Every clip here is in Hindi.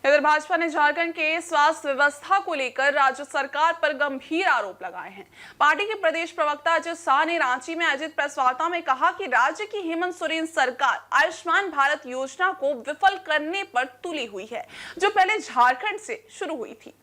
इधर भाजपा ने झारखंड के स्वास्थ्य व्यवस्था को लेकर राज्य सरकार पर गंभीर आरोप लगाए हैं। पार्टी के प्रदेश प्रवक्ता अजय शाह ने रांची में आयोजित प्रेस वार्ता में कहा कि राज्य की हेमंत सोरेन सरकार आयुष्मान भारत योजना को विफल करने पर तुली हुई है, जो पहले झारखंड से शुरू हुई थी।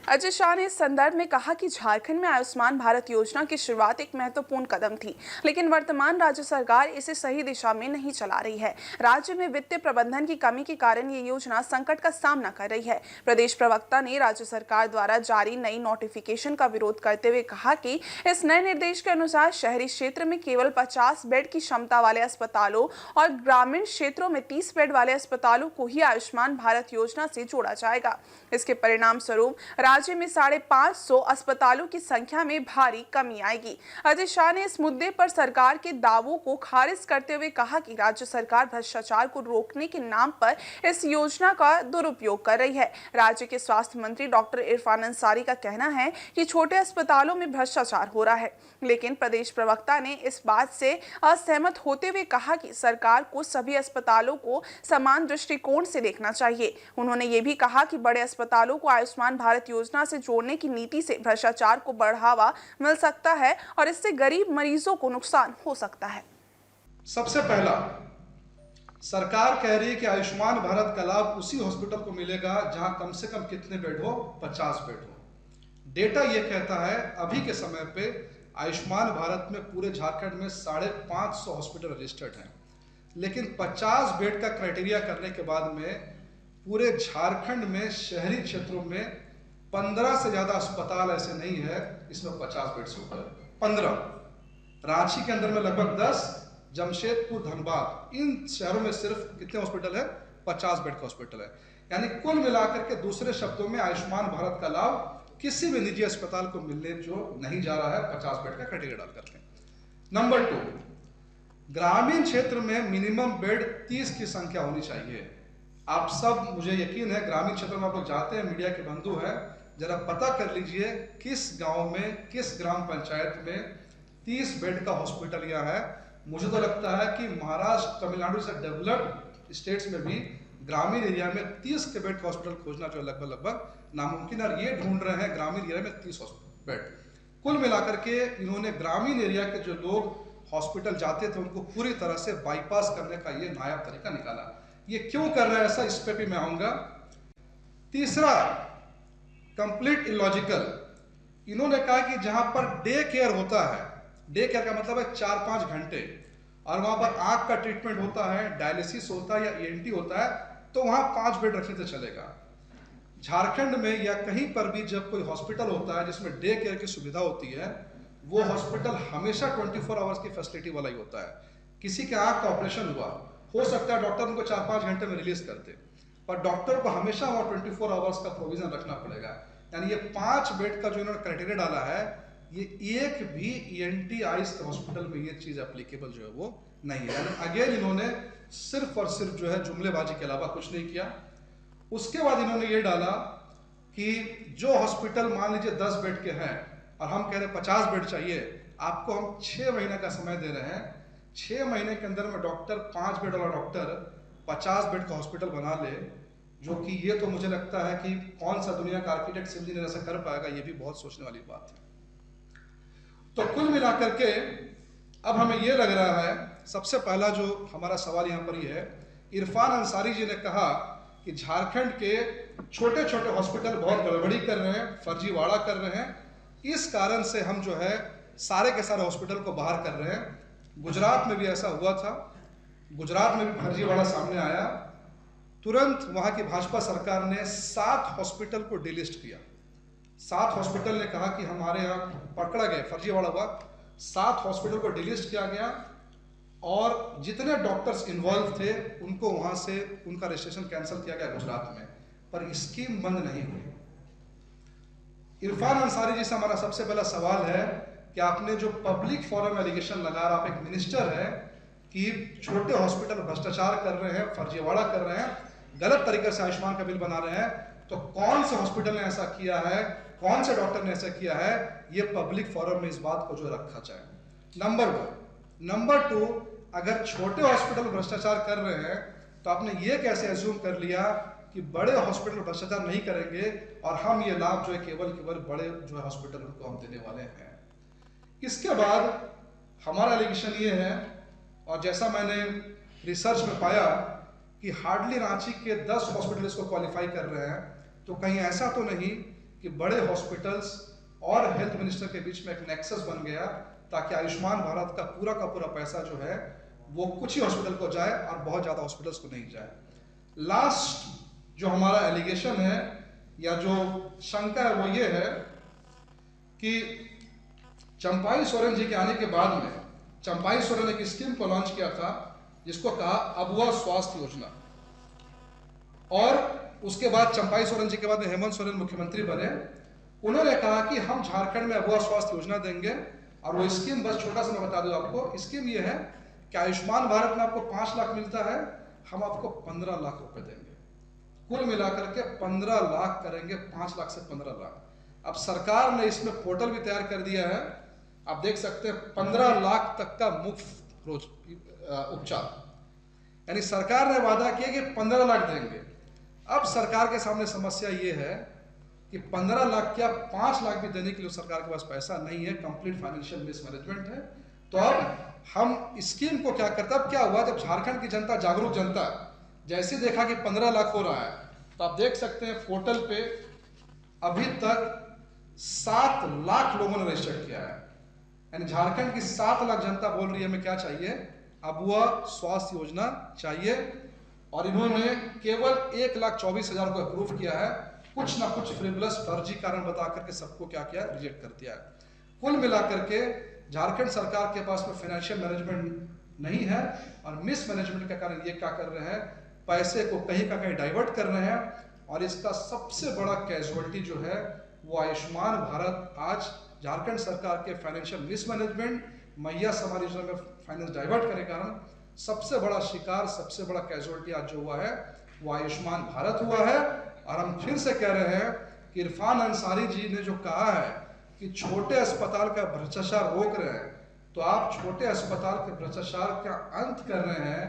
अजय शाह ने इस संदर्भ में कहा कि झारखंड में आयुष्मान भारत योजना की शुरुआत एक महत्वपूर्ण कदम थी, लेकिन वर्तमान राज्य सरकार इसे सही दिशा में नहीं चला रही है। राज्य में वित्तीय प्रबंधन की कमी के कारण ये योजना संकट का सामना कर रही है। प्रदेश प्रवक्ता ने राज्य सरकार द्वारा जारी नई नोटिफिकेशन का विरोध करते हुए कहा कि इस नए निर्देश के अनुसार शहरी क्षेत्र में केवल 50 बेड की क्षमता वाले अस्पतालों और ग्रामीण क्षेत्रों में 30 बेड वाले अस्पतालों को ही आयुष्मान भारत योजना से जोड़ा जाएगा। इसके परिणाम स्वरूप राज्य में 550 अस्पतालों की संख्या में भारी कमी आएगी। अजय शाह ने इस मुद्दे पर सरकार के दावों को खारिज करते हुए कहा कि राज्य सरकार भ्रष्टाचार को रोकने के नाम पर इस योजना का दुरुपयोग कर रही है। राज्य के स्वास्थ्य मंत्री डॉक्टर इरफान अंसारी का कहना है कि छोटे अस्पतालों में भ्रष्टाचार हो रहा है, लेकिन प्रदेश प्रवक्ता ने इस बात से असहमत होते हुए कहा कि सरकार को सभी अस्पतालों को समान दृष्टिकोण से देखना चाहिए। उन्होंने ये भी कहा कि बड़े अस्पतालों को आयुष्मान भारत योजना से जोड़ने की नीति से भ्रष्टाचार को बढ़ावा मिल सकता है और इससे गरीब मरीजों को नुकसान हो सकता है। सबसे पहला, सरकार कह रही है कि आयुष्मान भारत का लाभ उसी हॉस्पिटल को मिलेगा जहां कम से कम कितने बेड हो, 50 बेड हो। डेटा यह कहता है अभी के समय पे आयुष्मान भारत में पूरे झारखंड में 550 हॉस्पिटल रजिस्टर्ड हैं, लेकिन 50 बेड का क्राइटेरिया करने के बाद में पूरे झारखंड में शहरी क्षेत्रों में 15 से ज्यादा अस्पताल ऐसे नहीं है इसमें 50 बेड से ऊपर 15। रांची के अंदर में लगभग 10, जमशेदपुर, धनबाद, इन शहरों में सिर्फ कितने हॉस्पिटल है? 50 बेड का हॉस्पिटल है। यानी कुल मिलाकर के दूसरे शब्दों में आयुष्मान भारत का लाभ किसी भी निजी अस्पताल को मिलने जो नहीं जा रहा है 50 बेड का क्राइटेरिया डाल करके। नंबर 2, ग्रामीण क्षेत्र में मिनिमम बेड 30 की संख्या होनी चाहिए। आप सब, मुझे यकीन है ग्रामीण क्षेत्र में आप लोग जाते हैं, मीडिया के बंधु हैं, जरा पता कर लीजिए किस गांव में, किस ग्राम पंचायत में 30 बेड का हॉस्पिटल यहाँ है। मुझे तो लगता है कि महाराष्ट्र, तमिलनाडु से डेवलप्ड स्टेट्स में भी ग्रामीण एरिया में 30 के बेड का हॉस्पिटल खोजना जो लगभग नामुमकिन है। और ये ढूंढ रहे हैं ग्रामीण एरिया में 30 बेड। कुल मिलाकर के इन्होंने ग्रामीण एरिया के जो लोग हॉस्पिटल जाते थे उनको पूरी तरह से बाईपास करने का ये नायाब तरीका निकाला। ये क्यों कर रहा है ऐसा, इस पे भी मैं आऊंगा। तीसरा, कंप्लीट इलॉजिकल। इन्होंने कहा कि जहां पर डे केयर होता है, डे केयर का मतलब है 4-5 घंटे, और वहां पर आंख का ट्रीटमेंट होता है, डायलिसिस होता है या ईएनटी होता है, तो वहां 5 बेड रखने से चलेगा। झारखंड में या कहीं पर भी जब कोई हॉस्पिटल होता है जिसमें डे केयर की सुविधा होती है, वो हॉस्पिटल हमेशा 24 आवर्स की फैसिलिटी वाला ही होता है। किसी के आंख का ऑपरेशन हुआ, हो सकता है डॉक्टर उनको 4-5 घंटे में रिलीज करते, पर डॉक्टर को हमेशा वहां 24 आवर्स का प्रोविजन रखना पड़ेगा। यानी ये 5 बेड का जो इन्होंने क्राइटेरिया डाला है, ये एक भी ईएनटी आइज हॉस्पिटल में ये चीज एप्लीकेबल जो है वो नहीं है। यानी अगेन इन्होंने सिर्फ और सिर्फ जो है जुमलेबाजी के अलावा कुछ नहीं किया। उसके बाद इन्होंने ये डाला कि जो हॉस्पिटल मान लीजिए 10 बेड के हैं और हम कह रहे 50 बेड चाहिए, आपको हम 6 महीने का समय दे रहे हैं। 6 महीने के अंदर में डॉक्टर, 5 बेड वाला डॉक्टर 50 बेड का हॉस्पिटल बना ले, जो कि ये तो मुझे लगता है कि कौन सा दुनिया का आर्किटेक्ट, सिविल इंजीनियर ऐसा कर पाएगा, ये भी बहुत सोचने वाली बात है। तो कुल मिलाकर के अब हमें ये लग रहा है, सबसे पहला जो हमारा सवाल यहाँ पर ये है, इरफान अंसारी जी ने कहा कि झारखंड के छोटे छोटे हॉस्पिटल बहुत गड़बड़ी कर रहे हैं, फर्जीवाड़ा कर रहे हैं, इस कारण से हम जो है सारे के सारे हॉस्पिटल को बाहर कर रहे हैं। गुजरात में भी ऐसा हुआ था, गुजरात में भी फर्जीवाड़ा सामने आया। तुरंत वहां की भाजपा सरकार ने 7 हॉस्पिटल को डिलिस्ट किया। 7 हॉस्पिटल ने कहा कि हमारे यहाँ पकड़ा गए, फर्जीवाड़ा हुआ, 7 हॉस्पिटल को डिलिस्ट किया गया और जितने डॉक्टर्स इन्वॉल्व थे उनको वहां से उनका रजिस्ट्रेशन कैंसिल किया गया गुजरात में, पर स्कीम बंद नहीं हुई। इरफान अंसारी जी से हमारा सबसे पहला सवाल है कि आपने जो पब्लिक फोरम एलिगेशन लगा, आप एक मिनिस्टर है कि छोटे हॉस्पिटल भ्रष्टाचार कर रहे हैं, फर्जीवाड़ा कर रहे हैं, गलत तरीके से आयुष्मान का बिल बना रहे हैं, तो कौन से हॉस्पिटल ने ऐसा किया है, कौन से डॉक्टर ने ऐसा किया है, ये पब्लिक फोरम में इस बात को जो रखा जाए। नंबर 1। नंबर 2, अगर छोटे हॉस्पिटल भ्रष्टाचार कर रहे हैं तो आपने ये कैसे एज्यूम कर लिया कि बड़े हॉस्पिटल भ्रष्टाचार नहीं करेंगे और हम ये लाभ जो है केवल बड़े जो है हॉस्पिटल उनको हम देने वाले हैं। इसके बाद हमारा एलिगेशन ये है, और जैसा मैंने रिसर्च में पाया कि हार्डली रांची के 10 हॉस्पिटल इसको क्वालिफाई कर रहे हैं, तो कहीं ऐसा तो नहीं कि बड़े हॉस्पिटल्स और हेल्थ मिनिस्टर के बीच में एक नेक्सस बन गया ताकि आयुष्मान भारत का पूरा पैसा जो है वो कुछ ही हॉस्पिटल को जाए और बहुत ज़्यादा हॉस्पिटल्स को नहीं जाए। लास्ट जो हमारा एलिगेशन है या जो शंका है वो ये है कि चंपाई सोरेन जी के आने के बाद में चंपाई सोरेन ने एक स्कीम को लॉन्च किया था जिसको कहा अबुआ स्वास्थ्य योजना, और उसके बाद चंपाई सोरेन जी के बाद में हेमंत सोरेन मुख्यमंत्री बने। उन्होंने कहा कि हम झारखंड में अबुआ स्वास्थ्य योजना देंगे, और वो स्कीम बस छोटा सा मैं बता दूं आपको, स्कीम ये है कि आयुष्मान भारत में आपको 5 लाख मिलता है, हम आपको 15 लाख रुपए देंगे, कुल मिलाकर के 15 लाख करेंगे, 5 लाख से 15 लाख। अब सरकार ने इसमें पोर्टल भी तैयार कर दिया है, आप देख सकते हैं 15 लाख तक का मुफ्त रोज उपचार, यानी सरकार ने वादा किया कि 15 लाख देंगे। अब सरकार के सामने समस्या ये है कि 15 लाख क्या 5 लाख भी देने के लिए सरकार के पास पैसा नहीं है, कंप्लीट फाइनेंशियल मिसमैनेजमेंट है। तो अब हम स्कीम को क्या करते हैं, अब क्या हुआ जब झारखंड की जनता, जागरूक जनता जैसे देखा कि 15 लाख हो रहा है, तो आप देख सकते हैं पोर्टल पे अभी तक 7 लाख लोगों ने रजिस्टर किया है, यानी झारखंड की 7 लाख जनता बोल रही है हमें क्या चाहिए, अबुआ स्वास्थ्य योजना चाहिए, और इन्होंने केवल 1,24,000 को अप्रूव किया है, कुछ ना कुछ फ्रिवलस फर्जी कारण बता करके सबको क्या किया, रिजेक्ट कर दिया है। कुल मिलाकर के झारखंड सरकार के पास में फाइनेंशियल मैनेजमेंट नहीं है, और मिस मैनेजमेंट के कारण ये क्या कर रहे हैं, पैसे को कहीं का कहीं डाइवर्ट कर रहे हैं, और इसका सबसे बड़ा कैजुअलिटी जो है वो आयुष्मान भारत आज झारखंड सरकार के फाइनेंशियल मिसमैनेजमेंट, मैया समाज योजना में फाइनेंस डाइवर्ट करने के कारण सबसे बड़ा शिकार, सबसे बड़ा कैजुअलिटी आज जो हुआ है वो आयुष्मान भारत हुआ है। और हम फिर से कह रहे हैं कि इरफान अंसारी जी ने जो कहा है कि छोटे अस्पताल का भ्रष्टाचार रोक रहे हैं, तो आप छोटे अस्पताल के भ्रष्टाचार का अंत कर रहे हैं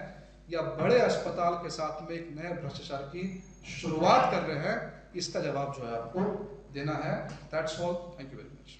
या बड़े अस्पताल के साथ में एक नए भ्रष्टाचार की शुरुआत कर रहे हैं, इसका जवाब जो है आपको देना है। That's all, thank you very much.